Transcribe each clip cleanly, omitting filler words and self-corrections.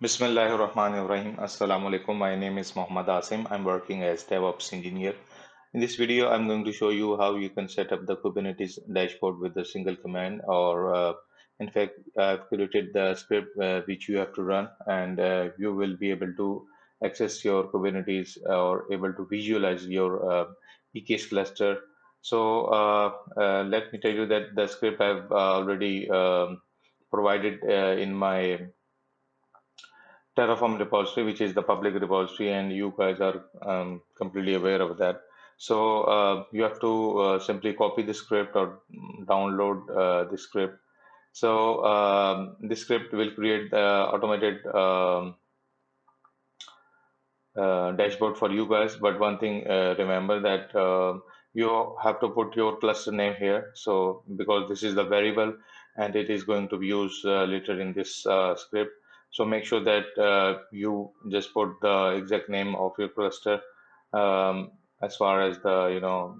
Bismillahirrahmanirrahim. Assalamu alaikum. My name is Muhammad Asim. I'm working as DevOps engineer. In this video, I'm going to show you how you can set up the Kubernetes dashboard with a single command, or in fact, I've created the script which you have to run, and you will be able to access your Kubernetes or able to visualize your EKS cluster. So let me tell you that the script I've already provided in my Terraform repository, which is the public repository, and you guys are completely aware of that. So you have to simply copy the script or download the script. So this script will create the automated dashboard for you guys. But one thing, remember that you have to put your cluster name here. So because this is the variable and it is going to be used later in this script. So make sure that you just put the exact name of your cluster as far as the,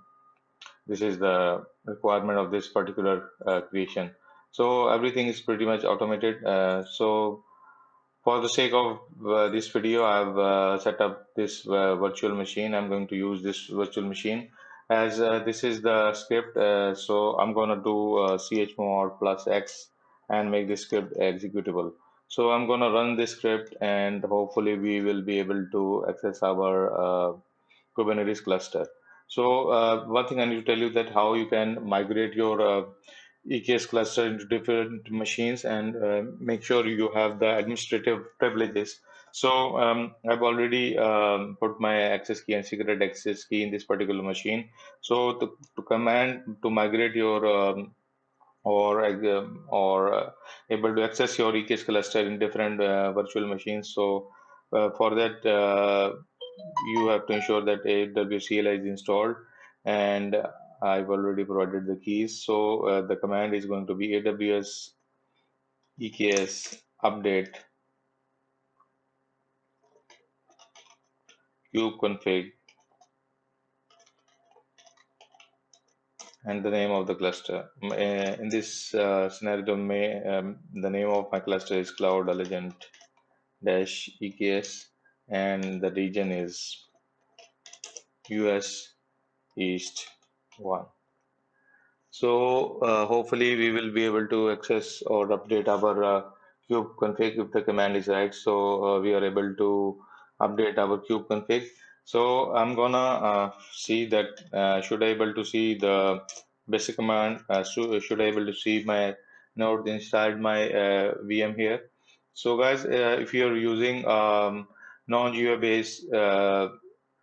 this is the requirement of this particular creation. So everything is pretty much automated. So for the sake of this video, I've set up this virtual machine. I'm going to use this virtual machine as this is the script. So I'm going to do chmod plus x and make this script executable. So I'm going to run this script and hopefully we will be able to access our Kubernetes cluster. So one thing I need to tell you that how you can migrate your EKS cluster into different machines and make sure you have the administrative privileges. So I've already put my access key and secret access key in this particular machine. So to command to migrate your or able to access your EKS cluster in different virtual machines. So for that, you have to ensure that AWS CLI is installed, and I've already provided the keys. So the command is going to be AWS EKS update kubeconfig and the name of the cluster. In this scenario, the name of my cluster is Cloud Allegiant dash EKS, and the region is US East 1. So hopefully we will be able to access or update our kube config if the command is right. So we are able to update our kube config. So I'm gonna see that should I able to see the basic command, should I able to see my node inside my VM here. So guys, if you're using non-GUI based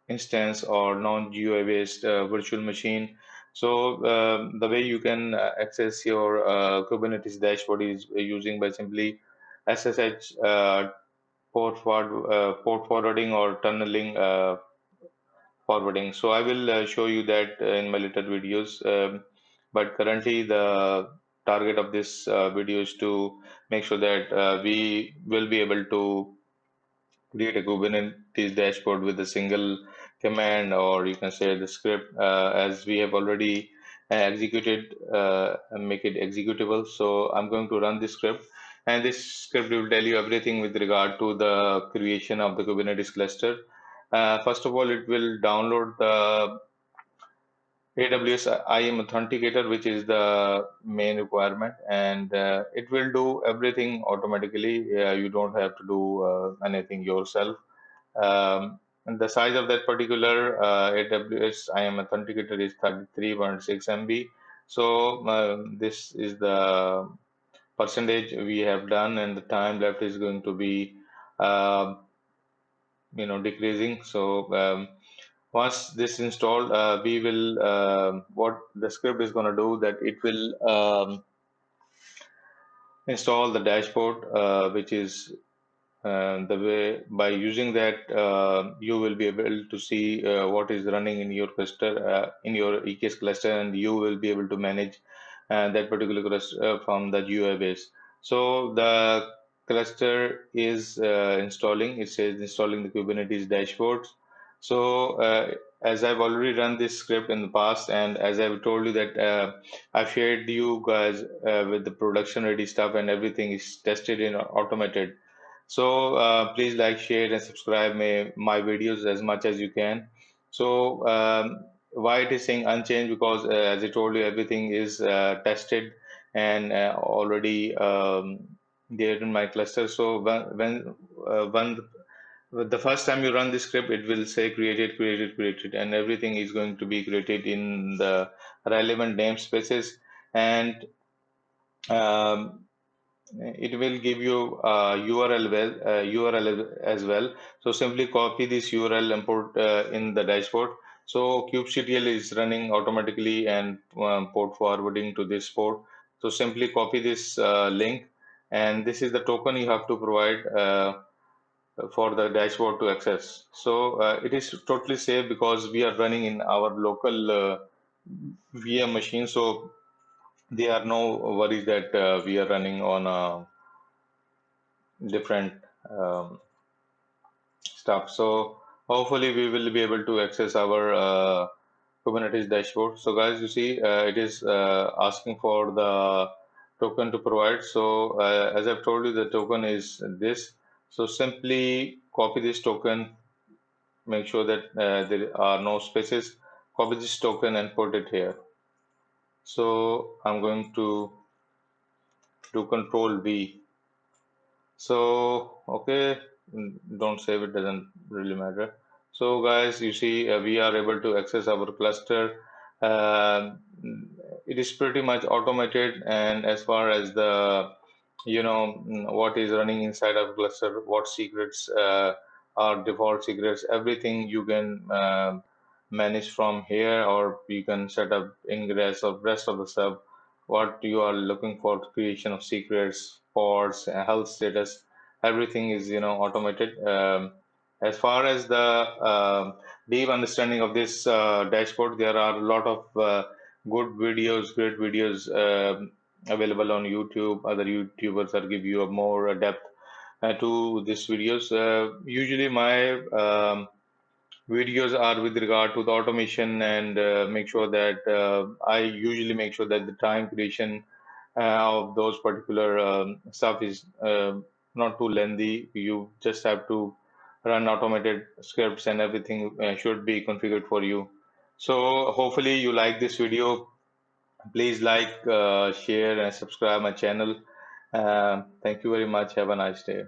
instance or non-GUI based virtual machine. So the way you can access your Kubernetes dashboard is using by simply SSH port forwarding or tunneling forwarding. So I will show you that in my later videos. But currently the target of this video is to make sure that we will be able to create a Kubernetes dashboard with a single command, or you can say the script, as we have already executed and make it executable. So I'm going to run this script, and this script will tell you everything with regard to the creation of the Kubernetes cluster. First of all, it will download the AWS IAM Authenticator, which is the main requirement, and it will do everything automatically. You don't have to do anything yourself. And the size of that particular AWS IAM Authenticator is 33.6 MB. So this is the percentage we have done, and the time left is going to be, uh, decreasing. So once this installed, we will what the script is going to do that it will install the dashboard, which is the way by using that you will be able to see what is running in your cluster, in your EKS cluster, and you will be able to manage that particular cluster from the GUI base. So the cluster is installing. It says installing the Kubernetes dashboards. So as I've already run this script in the past, and as I've told you that I've shared you guys with the production ready stuff, and everything is tested in automated. So please like, share, and subscribe my videos as much as you can. So why it is saying unchanged? Because as I told you, everything is tested and already there in my cluster. So when the first time you run this script, it will say created, created, created, and everything is going to be created in the relevant namespaces. And um, it will give you URL as well. So simply copy this URL and put in the dashboard. So kubectl is running automatically and port forwarding to this port. So simply copy this link, and this is the token you have to provide for the dashboard to access. So it is totally safe because we are running in our local VM machine. So there are no worries that we are running on a different stuff. So hopefully we will be able to access our Kubernetes dashboard. So guys, you see, it is asking for the token to provide. So as I've told you, the token is this. So simply copy this token, make sure that there are no spaces, copy this token and put it here. So I'm going to do Control V. So, okay, don't save it, doesn't really matter. So, guys, you see, we are able to access our cluster. Um it is pretty much automated, and as far as the, what is running inside our cluster, what secrets are default secrets, everything you can manage from here, or you can set up ingress or rest of the stuff what you are looking for, creation of secrets, ports, health status, everything is automated. As far as the deep understanding of this dashboard, there are a lot of good videos, great videos available on YouTube. Other YouTubers are give you a more depth to these videos. Usually my videos are with regard to the automation, and make sure that I usually make sure that the time creation of those particular stuff is not too lengthy. You just have to run automated scripts, and everything should be configured for you. So hopefully you like this video. Please like, share, and subscribe my channel. Thank you very much. Have a nice day.